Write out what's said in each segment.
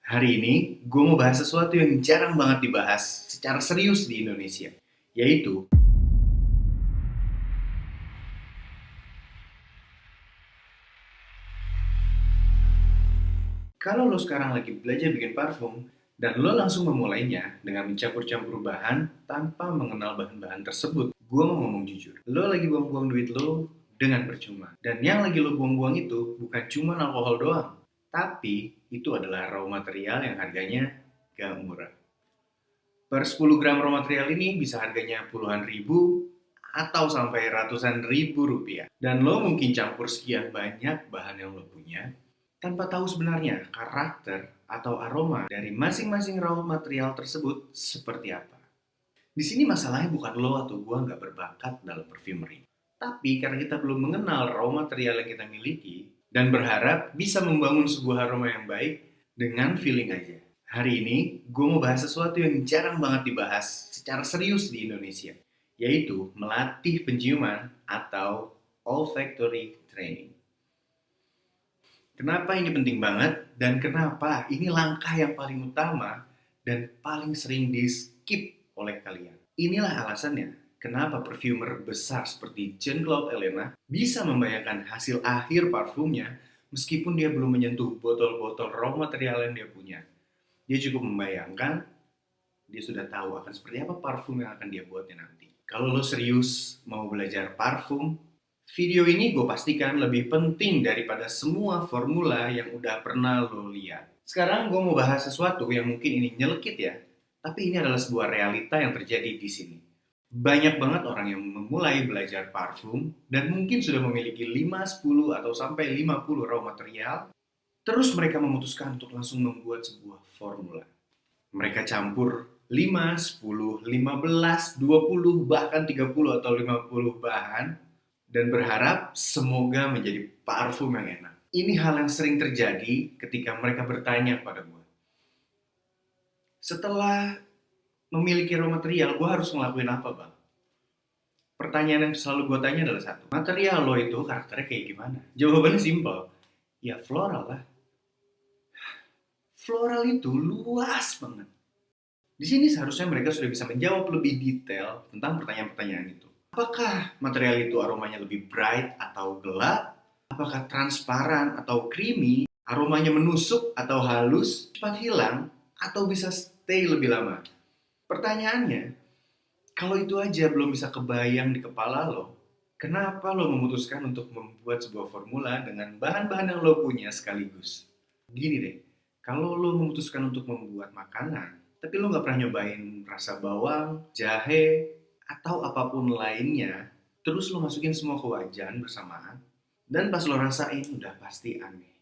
Hari ini, gue mau bahas sesuatu yang jarang banget dibahas secara serius di Indonesia, yaitu kalau lo sekarang lagi belajar bikin parfum dan lo langsung memulainya dengan mencampur-campur bahan tanpa mengenal bahan-bahan tersebut, gue mau ngomong jujur, lo lagi buang-buang duit lo dengan percuma. Dan yang lagi lo buang-buang itu bukan cuma alkohol doang, tapi itu adalah raw material yang harganya gak murah. Per 10 gram raw material ini bisa harganya puluhan ribu atau sampai ratusan ribu rupiah. Dan lo mungkin campur sekian banyak bahan yang lo punya tanpa tahu sebenarnya karakter atau aroma dari masing-masing raw material tersebut seperti apa. Di sini masalahnya bukan lo atau gua nggak berbakat dalam perfumery. Tapi karena kita belum mengenal raw material yang kita miliki dan berharap bisa membangun sebuah aroma yang baik dengan feeling aja. Hari ini, gue mau bahas sesuatu yang jarang banget dibahas secara serius di Indonesia, yaitu melatih penciuman atau olfactory training. Kenapa ini penting banget dan kenapa ini langkah yang paling utama dan paling sering di skip oleh kalian. Inilah alasannya kenapa perfumer besar seperti Jean Claude Elena bisa membayangkan hasil akhir parfumnya meskipun dia belum menyentuh botol-botol raw material yang dia punya. Dia cukup membayangkan, dia sudah tahu akan seperti apa parfum yang akan dia buatnya nanti. Kalau lo serius mau belajar parfum, video ini gue pastikan lebih penting daripada semua formula yang udah pernah lo lihat. Sekarang gue mau bahas sesuatu yang mungkin ini nyelekit ya, tapi ini adalah sebuah realita yang terjadi di sini. Banyak banget orang yang memulai belajar parfum dan mungkin sudah memiliki 5, 10, atau sampai 50 raw material. Terus mereka memutuskan untuk langsung membuat sebuah formula. Mereka campur 5, 10, 15, 20, bahkan 30 atau 50 bahan dan berharap semoga menjadi parfum yang enak. Ini hal yang sering terjadi ketika mereka bertanya kepada gue. Setelah memiliki raw material, gue harus ngelakuin apa, Bang? Pertanyaan yang selalu gue tanya adalah satu. Material lo itu karakternya kayak gimana? Jawabannya simpel. Ya floral lah. Floral itu luas banget. Di sini seharusnya mereka sudah bisa menjawab lebih detail tentang pertanyaan-pertanyaan itu. Apakah material itu aromanya lebih bright atau gelap? Apakah transparan atau creamy? Aromanya menusuk atau halus? Cepat hilang? Atau bisa stay lebih lama? Pertanyaannya, kalau itu aja belum bisa kebayang di kepala lo, kenapa lo memutuskan untuk membuat sebuah formula dengan bahan-bahan yang lo punya sekaligus? Gini deh, kalau lo memutuskan untuk membuat makanan, tapi lo nggak pernah nyobain rasa bawang, jahe, atau apapun lainnya, terus lo masukin semua ke wajan bersamaan, dan pas lo rasain udah pasti aneh.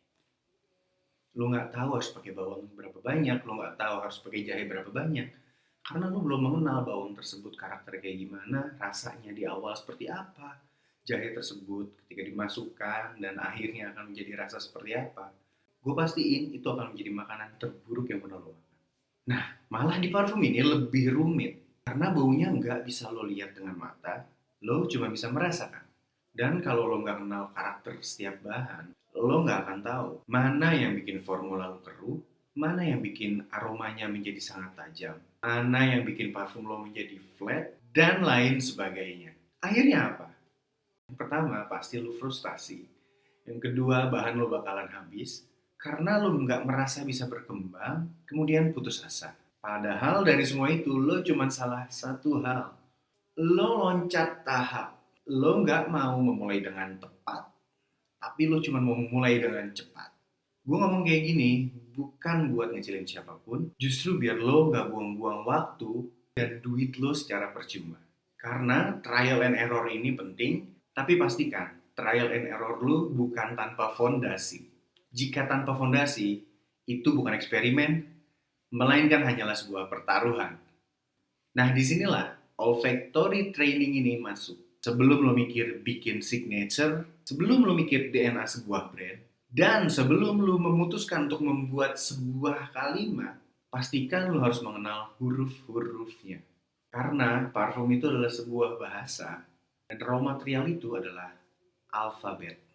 Lo nggak tahu harus pakai bawang berapa banyak, lo nggak tahu harus pakai jahe berapa banyak, karena lo belum mengenal bawang tersebut karakter kayak gimana, rasanya di awal seperti apa, jahe tersebut ketika dimasukkan dan akhirnya akan menjadi rasa seperti apa. Gue pastiin itu akan menjadi makanan terburuk yang pernah lo makan. Nah, malah di parfum ini lebih rumit. Karena baunya nggak bisa lo lihat dengan mata, lo cuma bisa merasakan. Dan kalau lo nggak kenal karakter setiap bahan, lo nggak akan tahu mana yang bikin formula lo keruh, mana yang bikin aromanya menjadi sangat tajam, mana yang bikin parfum lo menjadi flat, dan lain sebagainya. Akhirnya apa? Yang pertama, pasti lo frustasi. Yang kedua, bahan lo bakalan habis karena lo nggak merasa bisa berkembang, kemudian putus asa. Padahal dari semua itu lo cuma salah satu hal. Lo loncat tahap. Lo nggak mau memulai dengan tepat, tapi lo cuma mau memulai dengan cepat. Gue ngomong kayak gini bukan buat ngecilin siapapun, justru biar lo nggak buang-buang waktu dan duit lo secara percuma. Karena trial and error ini penting, tapi pastikan trial and error lo bukan tanpa fondasi. Jika tanpa fondasi, itu bukan eksperimen, melainkan hanyalah sebuah pertaruhan. Nah, disinilah olfactory training ini masuk. Sebelum lo mikir bikin signature, sebelum lo mikir DNA sebuah brand, dan sebelum lo memutuskan untuk membuat sebuah kalimat, pastikan lo harus mengenal huruf-hurufnya. Karena parfum itu adalah sebuah bahasa, dan raw material itu adalah alfabet.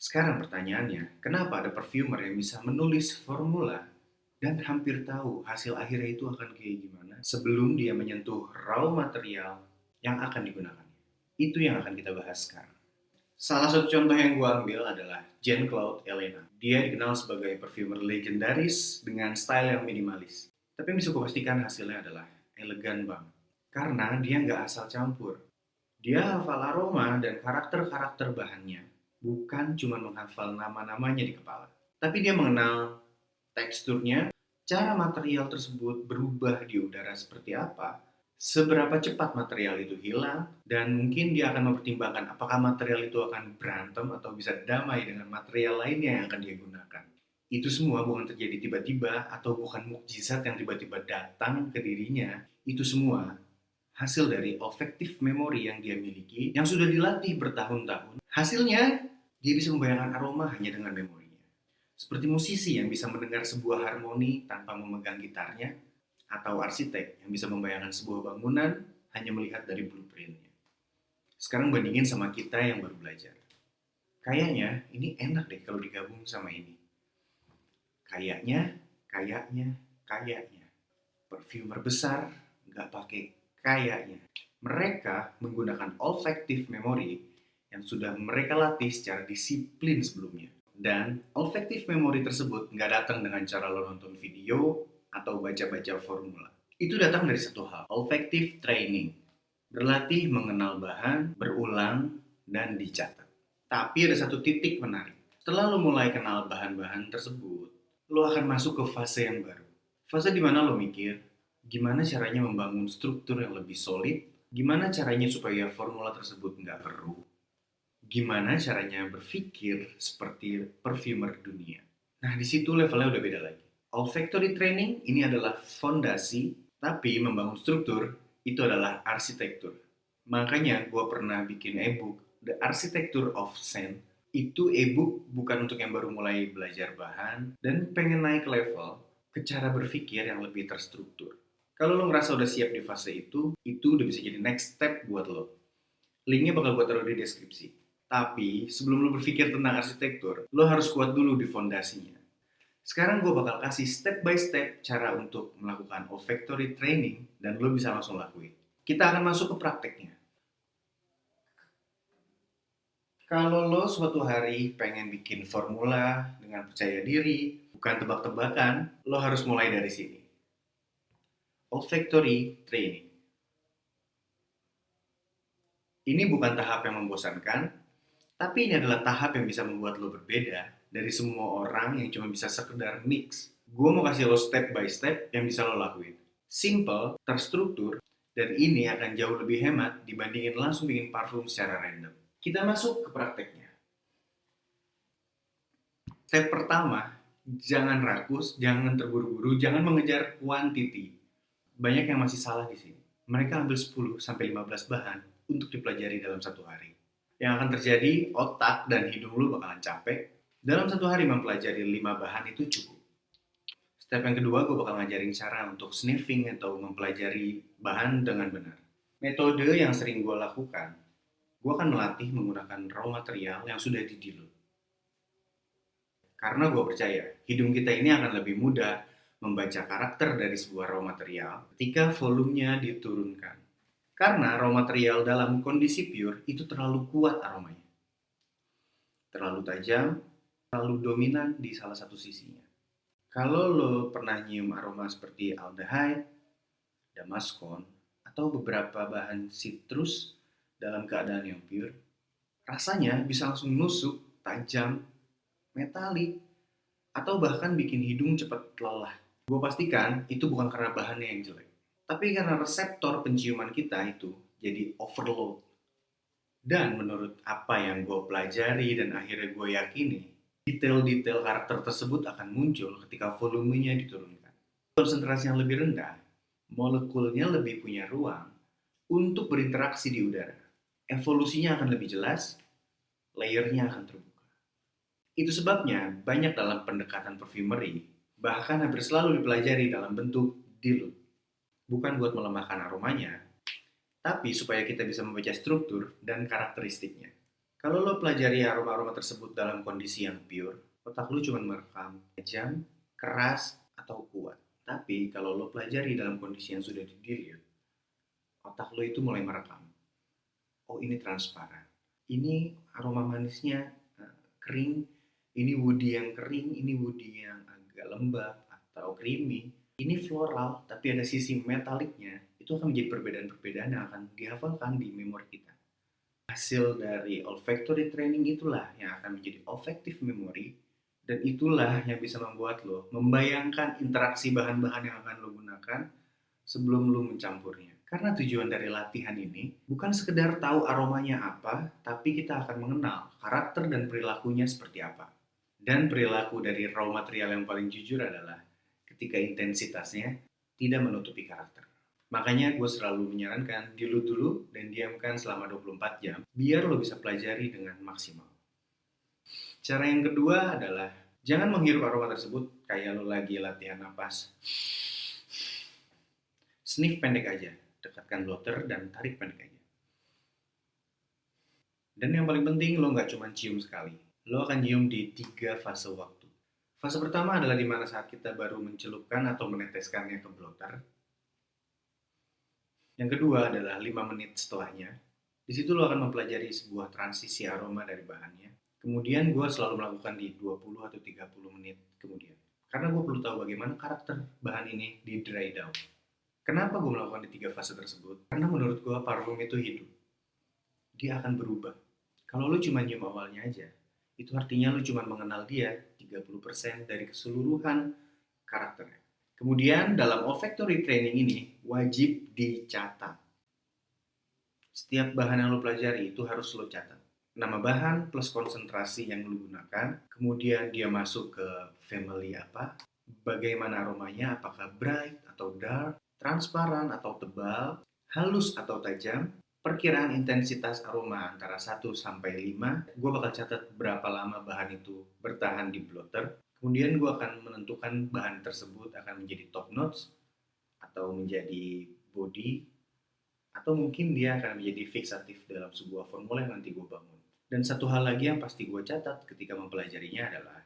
Sekarang pertanyaannya, kenapa ada perfumer yang bisa menulis formula dan hampir tahu hasil akhirnya itu akan kayak gimana sebelum dia menyentuh raw material yang akan digunakan. Itu yang akan kita bahas sekarang. Salah satu contoh yang gue ambil adalah Jean-Claude Ellena. Dia dikenal sebagai perfumer legendaris dengan style yang minimalis. Tapi yang bisa gue pastikan hasilnya adalah elegan banget. Karena dia nggak asal campur. Dia hafal aroma dan karakter-karakter bahannya. Bukan cuma menghafal nama-namanya di kepala. Tapi dia mengenal teksturnya, cara material tersebut berubah di udara seperti apa, seberapa cepat material itu hilang, dan mungkin dia akan mempertimbangkan apakah material itu akan berantem atau bisa damai dengan material lainnya yang akan dia gunakan. Itu semua bukan terjadi tiba-tiba atau bukan mukjizat yang tiba-tiba datang ke dirinya. Itu semua hasil dari olfactive memory yang dia miliki, yang sudah dilatih bertahun-tahun. Hasilnya, dia bisa membayangkan aroma hanya dengan memorinya. Seperti musisi yang bisa mendengar sebuah harmoni tanpa memegang gitarnya, atau arsitek yang bisa membayangkan sebuah bangunan hanya melihat dari blueprintnya. Sekarang bandingin sama kita yang baru belajar. Kayaknya ini enak deh kalau digabung sama ini. Kayaknya. Perfumer besar nggak pakai kayaknya. Mereka menggunakan olfactive memory yang sudah mereka latih secara disiplin sebelumnya. Dan olfactive memory tersebut nggak datang dengan cara lo nonton video atau baca-baca formula. Itu datang dari satu hal, olfactive training. Berlatih mengenal bahan, berulang, dan dicatat. Tapi ada satu titik menarik. Setelah lo mulai kenal bahan-bahan tersebut, lo akan masuk ke fase yang baru. Fase di mana lo mikir, gimana caranya membangun struktur yang lebih solid, gimana caranya supaya formula tersebut nggak keruh, gimana caranya berpikir seperti perfumer dunia. Nah, di situ levelnya udah beda lagi. Olfactory training ini adalah fondasi, tapi membangun struktur itu adalah arsitektur. Makanya gue pernah bikin e-book, The Architecture of Scent. Itu e-book bukan untuk yang baru mulai belajar bahan dan pengen naik level ke cara berpikir yang lebih terstruktur. Kalau lo ngerasa udah siap di fase itu udah bisa jadi next step buat lo. Linknya bakal gue taruh di deskripsi. Tapi sebelum lo berpikir tentang arsitektur, lo harus kuat dulu di fondasinya. Sekarang gue bakal kasih step by step cara untuk melakukan olfactory training dan lo bisa langsung lakuin. Kita akan masuk ke prakteknya. Kalau lo suatu hari pengen bikin formula dengan percaya diri, bukan tebak-tebakan, lo harus mulai dari sini. Olfactory training. Ini bukan tahap yang membosankan, tapi ini adalah tahap yang bisa membuat lo berbeda dari semua orang yang cuma bisa sekedar mix. Gue mau kasih lo step by step yang bisa lo lakuin. Simple, terstruktur, dan ini akan jauh lebih hemat dibandingin langsung bikin parfum secara random. Kita masuk ke prakteknya. Step pertama, jangan rakus, jangan terburu-buru, jangan mengejar quantity. Banyak yang masih salah di sini. Mereka ambil 10-15 bahan untuk dipelajari dalam satu hari. Yang akan terjadi, otak dan hidung lu bakalan capek. Dalam satu hari mempelajari 5 bahan itu cukup. Step yang kedua, gue bakal ngajarin cara untuk sniffing atau mempelajari bahan dengan benar. Metode yang sering gue lakukan, gue akan melatih menggunakan raw material yang sudah didilute. Karena gue percaya, hidung kita ini akan lebih mudah membaca karakter dari sebuah raw material ketika volumenya diturunkan. Karena raw material dalam kondisi pure itu terlalu kuat aromanya. Terlalu tajam, terlalu dominan di salah satu sisinya. Kalau lo pernah nyium aroma seperti aldehyde, damaskon, atau beberapa bahan citrus dalam keadaan yang pure, rasanya bisa langsung nusuk, tajam, metalik, atau bahkan bikin hidung cepat lelah. Gue pastikan itu bukan karena bahannya yang jelek, tapi karena reseptor penciuman kita itu jadi overload. Dan menurut apa yang gue pelajari dan akhirnya gue yakini, detail-detail karakter tersebut akan muncul ketika volumenya diturunkan. Konsentrasi yang lebih rendah, molekulnya lebih punya ruang untuk berinteraksi di udara. Evolusinya akan lebih jelas, layernya akan terbuka. Itu sebabnya banyak dalam pendekatan perfumery bahkan hampir selalu dipelajari dalam bentuk dilute. Bukan buat melemahkan aromanya, tapi supaya kita bisa membaca struktur dan karakteristiknya. Kalau lo pelajari aroma-aroma tersebut dalam kondisi yang pure, otak lo cuma merekam tajam, keras, atau kuat. Tapi kalau lo pelajari dalam kondisi yang sudah di-delete, otak lo itu mulai merekam. Oh, ini transparan. Ini aroma manisnya kering, ini woody yang kering, ini woody yang agak lembab atau creamy. Ini floral, tapi ada sisi metaliknya. Itu akan menjadi perbedaan-perbedaan yang akan dihafalkan di memori kita. Hasil dari olfactory training itulah yang akan menjadi olfactive memory, dan itulah yang bisa membuat lo membayangkan interaksi bahan-bahan yang akan lo gunakan sebelum lo mencampurnya. Karena tujuan dari latihan ini bukan sekedar tahu aromanya apa, tapi kita akan mengenal karakter dan perilakunya seperti apa. Dan perilaku dari raw material yang paling jujur adalah ketika intensitasnya tidak menutupi karakter. Makanya gue selalu menyarankan dilute dulu dan diamkan selama 24 jam biar lo bisa pelajari dengan maksimal. Cara yang kedua adalah jangan menghirup aroma tersebut kayak lo lagi latihan napas. Sniff pendek aja, dekatkan blotter dan tarik pendek aja. Dan yang paling penting lo nggak cuma cium sekali, lo akan cium di 3 fase waktu. Fase pertama adalah di mana saat kita baru mencelupkan atau meneteskannya ke blotter. Yang kedua adalah 5 menit setelahnya. Di situ lo akan mempelajari sebuah transisi aroma dari bahannya. Kemudian gue selalu melakukan di 20 atau 30 menit kemudian. Karena gue perlu tahu bagaimana karakter bahan ini di dry down. Kenapa gue melakukan di 3 fase tersebut? Karena menurut gue parfum itu hidup. Dia akan berubah. Kalau lo cuma nyium awalnya aja, itu artinya lo cuma mengenal dia 30% dari keseluruhan karakternya. Kemudian dalam olfactory training ini wajib dicatat. Setiap bahan yang lo pelajari itu harus lo catat. Nama bahan plus konsentrasi yang lo gunakan, kemudian dia masuk ke family apa, bagaimana aromanya, apakah bright atau dark, transparan atau tebal, halus atau tajam, perkiraan intensitas aroma antara 1 sampai 5. Gue bakal catat berapa lama bahan itu bertahan di blotter. Kemudian gue akan menentukan bahan tersebut akan menjadi top notes atau menjadi body, atau mungkin dia akan menjadi fixatif dalam sebuah formula yang nanti gue bangun. Dan satu hal lagi yang pasti gue catat ketika mempelajarinya adalah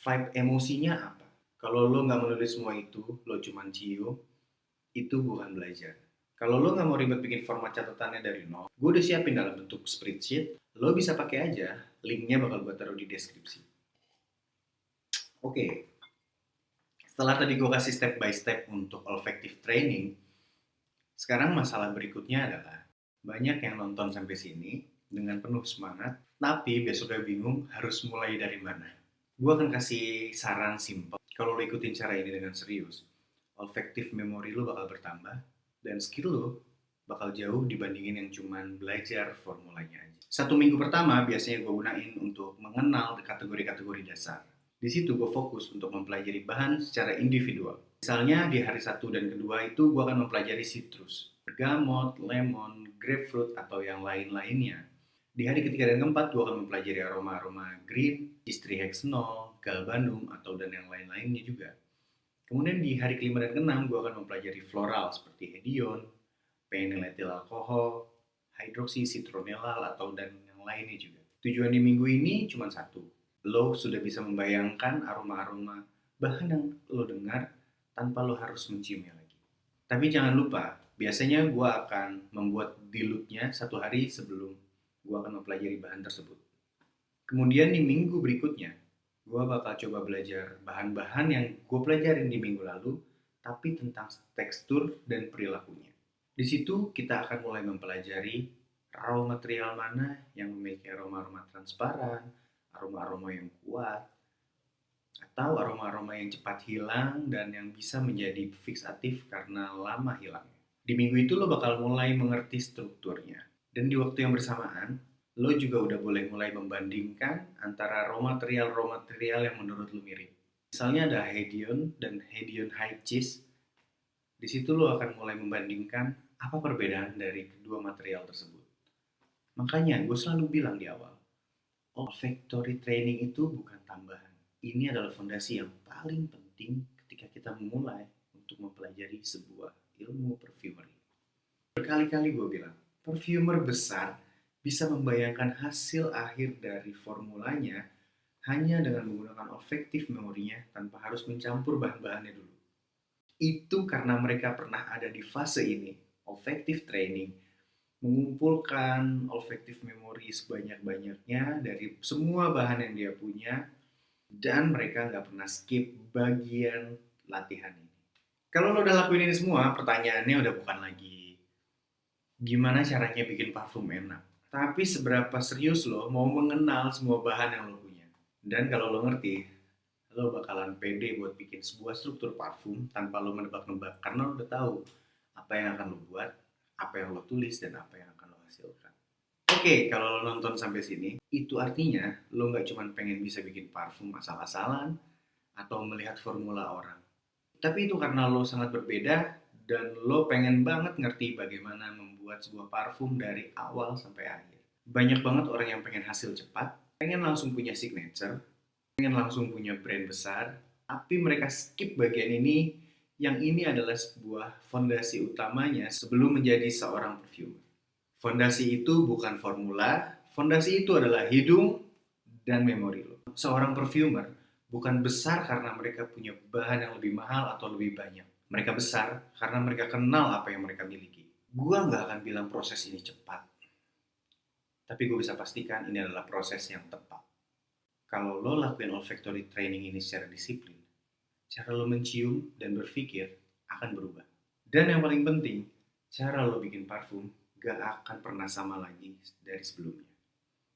vibe emosinya apa. Kalau lo nggak menulis semua itu, lo cuma cium, itu bukan belajar. Kalau lo nggak mau ribet bikin format catatannya dari nol, gue udah siapin dalam bentuk spreadsheet. Lo bisa pakai aja, linknya bakal gue taruh di deskripsi. Oke, setelah tadi gue kasih step by step untuk olfactive training, sekarang masalah berikutnya adalah banyak yang nonton sampai sini dengan penuh semangat, tapi besoknya bingung harus mulai dari mana. Gue akan kasih saran simple. Kalau lo ikutin cara ini dengan serius, olfactive memory lo bakal bertambah, dan skill lo bakal jauh dibandingin yang cuman belajar formulanya aja. 1 minggu pertama biasanya gue gunain untuk mengenal kategori-kategori dasar. Di situ gue fokus untuk mempelajari bahan secara individual. Misalnya di hari 1 dan kedua itu gue akan mempelajari citrus, bergamot, lemon, grapefruit, atau yang lain-lainnya. Di hari ketiga dan keempat gue akan mempelajari aroma-aroma green, istrihexanol, galbanum, atau dan yang lain-lainnya juga. Kemudian di hari kelima dan keenam gue akan mempelajari floral seperti hedion, phenylethyl alkohol, hydroxycitronellal, atau dan yang lainnya juga. Tujuan di minggu ini cuma satu. Lo sudah bisa membayangkan aroma-aroma bahan yang lo dengar tanpa lo harus menciumnya lagi. Tapi jangan lupa, biasanya gue akan membuat dilute-nya 1 hari sebelum gue akan mempelajari bahan tersebut. Kemudian di minggu berikutnya, gue bakal coba belajar bahan-bahan yang gue pelajarin di minggu lalu, tapi tentang tekstur dan perilakunya. Di situ kita akan mulai mempelajari raw material mana yang memiliki aroma-aroma transparan, aroma-aroma yang kuat, atau aroma-aroma yang cepat hilang dan yang bisa menjadi fixatif karena lama hilangnya. Di minggu itu lo bakal mulai mengerti strukturnya. Dan di waktu yang bersamaan, lo juga udah boleh mulai membandingkan antara raw material yang menurut lo mirip. Misalnya ada hedion dan hedion high cheese. Di situ lo akan mulai membandingkan apa perbedaan dari kedua material tersebut. Makanya gue selalu bilang di awal, olfactory training itu bukan tambahan. Ini adalah fondasi yang paling penting ketika kita memulai untuk mempelajari sebuah ilmu perfumery. Berkali-kali gue bilang, perfumer besar bisa membayangkan hasil akhir dari formulanya hanya dengan menggunakan olfactive memorinya tanpa harus mencampur bahan-bahannya dulu. Itu karena mereka pernah ada di fase ini, olfactive training, mengumpulkan olfactive memory sebanyak-banyaknya dari semua bahan yang dia punya, dan mereka nggak pernah skip bagian latihan ini. Kalau lo udah lakuin ini semua, pertanyaannya udah bukan lagi gimana caranya bikin parfum enak, tapi seberapa serius lo mau mengenal semua bahan yang lo punya. Dan kalau lo ngerti, lo bakalan pede buat bikin sebuah struktur parfum tanpa lo menebak-nebak, karena lo udah tahu apa yang akan lo buat, apa yang lo tulis, dan apa yang akan lo hasilkan. Oke, kalau lo nonton sampai sini, itu artinya lo nggak cuma pengen bisa bikin parfum asal-asalan atau melihat formula orang. Tapi itu karena lo sangat berbeda dan lo pengen banget ngerti bagaimana membuat sebuah parfum dari awal sampai akhir. Banyak banget orang yang pengen hasil cepat, pengen langsung punya signature, pengen langsung punya brand besar, tapi mereka skip bagian ini, yang ini adalah sebuah fondasi utamanya sebelum menjadi seorang perfumer. Fondasi itu bukan formula, fondasi itu adalah hidung dan memori lo. Seorang perfumer bukan besar karena mereka punya bahan yang lebih mahal atau lebih banyak. Mereka besar karena mereka kenal apa yang mereka miliki. Gua nggak akan bilang proses ini cepat, tapi gue bisa pastikan ini adalah proses yang tepat. Kalau lo lakuin olfactory training ini secara disiplin, cara lo mencium dan berpikir akan berubah. Dan yang paling penting, cara lo bikin parfum gak akan pernah sama lagi dari sebelumnya.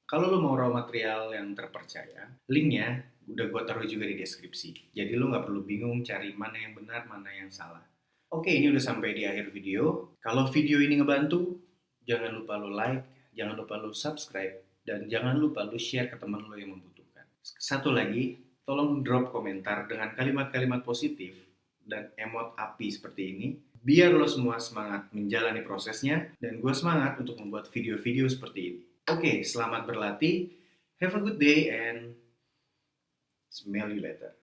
Kalau lo mau raw material yang terpercaya, linknya udah gue taruh juga di deskripsi. Jadi lo nggak perlu bingung cari mana yang benar, mana yang salah. Oke, ini udah sampai di akhir video. Kalau video ini ngebantu, jangan lupa lo like, jangan lupa lo subscribe, dan jangan lupa lo share ke teman lo yang membutuhkan. Satu lagi, tolong drop komentar dengan kalimat-kalimat positif dan emot api seperti ini, biar lo semua semangat menjalani prosesnya, dan gue semangat untuk membuat video-video seperti ini. Oke, selamat berlatih. Have a good day and smell you later.